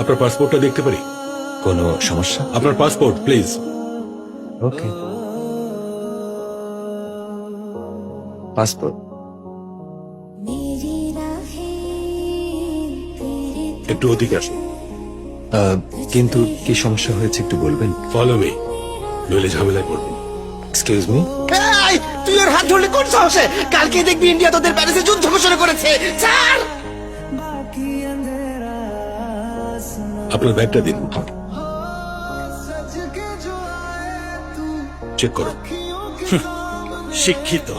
আপনার পাসপোর্টটা দেখতে পারি? কোনো সমস্যা? আপনার পাসপোর্ট প্লিজ। Okay, passport. একটু ওদিকে আসুন। কিন্তু কি সমস্যা হয়েছে একটু বলবেন? ফলো মি, নইলে ঝামেলায় পড়বেন। Excuse me. এই, তুই ওর হাত ধরলে কোন সাহসে? কালকে দেখবি ইন্ডিয়া তোদের প্যারিসে যুদ্ধ ঘোষণা করেছে। স্যার, আপনার ব্যাগটা দিন, চেক করুন। শিক্ষিত।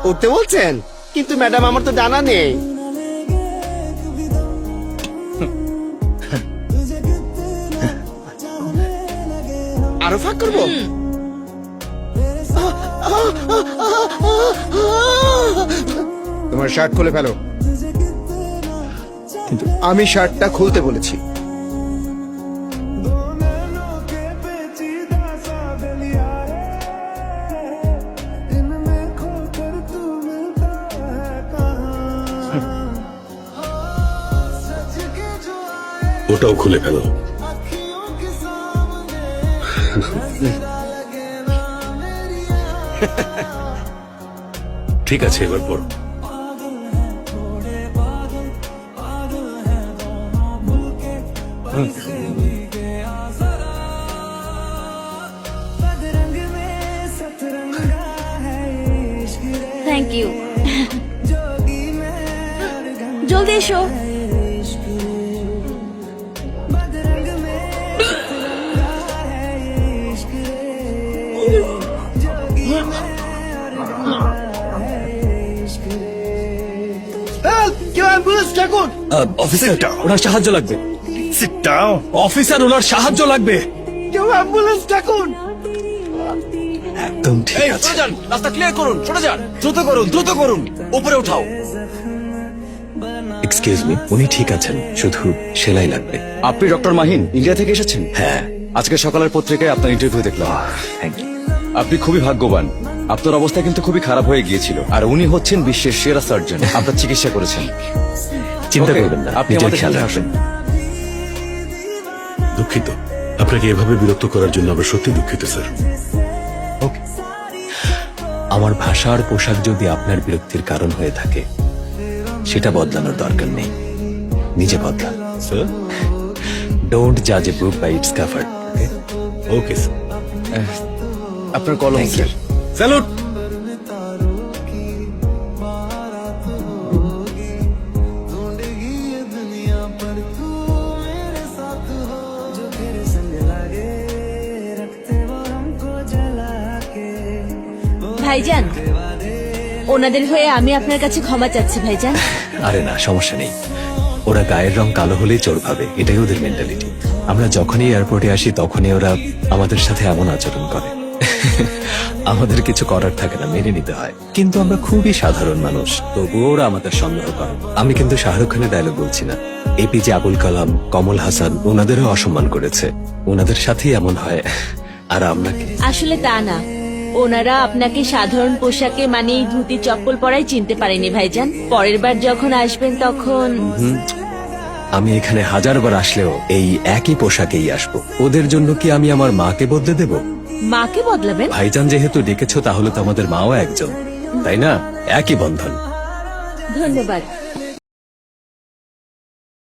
উঠতে বলছেন, কিন্তু ম্যাডাম আমার তো জানা নেই। আরো ফাঁক করবো? তোমার শার্ট খুলে ফেলো। কিন্তু আমি শার্টটা খুলতে বলেছি। ওটাও খুলে ফেলো। ঠিক আছে, এবার পড়ো। Thank you. জলদি এসো। কেউ অ্যাম্বুলেন্স ডাকুন। অফিসার, ওনার সাহায্য লাগবে। Sit down. অফিসার, ওনার সাহায্য লাগবে। কেউ অ্যাম্বুলেন্স ডাকুন। একদম ঠিক আছে। রাস্তা ক্লিয়ার করুন, সরে যান। দ্রুত করুন, দ্রুত করুন। উপরে উঠাও। এক্সকিউজ মি, উনি ঠিক আছেন, শুধু সেলাই লাগবে। আপনি ডক্টর মাহিন, ইন্ডিয়া থেকে এসেছেন? হ্যাঁ। আজকে সকালের পত্রিকায় আপনার ইন্টারভিউ দেখলাম। Thank you. আপনি খুবই ভাগ্যবান। আপনার অবস্থা কিন্তু খুবই খারাপ হয়ে গিয়েছিল, আর উনি হচ্ছেন বিশ্বের সেরা সার্জন। আপনার চিকিৎসা করেছেন। চিন্তা Okay, করবেন না, আপনি নিজের আমাদের খেয়াল সাথে রাখবেন। দুঃখিত, আপনাকে এভাবে বিরক্ত করার জন্য আমরা সত্যি দুঃখিত স্যার। ওকে। আমার ভাষা আর পোশাক যদি আপনার বিরক্তির কারণ হয়ে থাকে, সেটা বদলানোর দরকার নেই, নিজে বদলান। স্যার, ডোন্ট জাজ a book by its cover. Okay sir. আপনার কলম Thank you. স্যার। স্যালুট। ভাইজান, ওনাদের হয়ে আমি আপনার কাছে ক্ষমা চাচ্ছি ভাইজান। আরে না, সমস্যা নেই। ওরা গায়ের রং কালো হলেই চোর ভাবে, এটাই ওদের মেন্টালিটি। আমরা যখনই এয়ারপোর্টে আসি তখনই ওরা আমাদের সাথে এমন আচরণ করে। আমাদের কিছু করার থাকে না, মেনে নিতে হয়। কিন্তু আমরা খুবই সাধারণ মানুষ, তবুও ওরা আমাদের সন্দেহ করে। আমি কিন্তু শাহরুখ খানের ডায়লগ বলছি না। এপিজে আবুল কালাম, কমল হাসান, ওনাদেরও অসম্মান করেছে। ওনাদের সাথেই এমন হয়, আর আমরা কি? আসলে তা না, ওনারা আপনাকে সাধারণ পোশাকে মানে এই ধুতি চপ্পল পরাই চিনতে পারেনি ভাইজান। পরের বার যখন আসবেন তখন আমি এখানে হাজারবার আসলেও এই একই পোশাকেই আসবো। ওদের জন্য কি আমি আমার মাকে বদলে দেব? মাকে বদলাবেন? ভাইজান যেহেতু ডেকেছো, তাহলে তো আমাদের মাও একজন, তাই না? একই বন্ধন। ধন্যবাদ।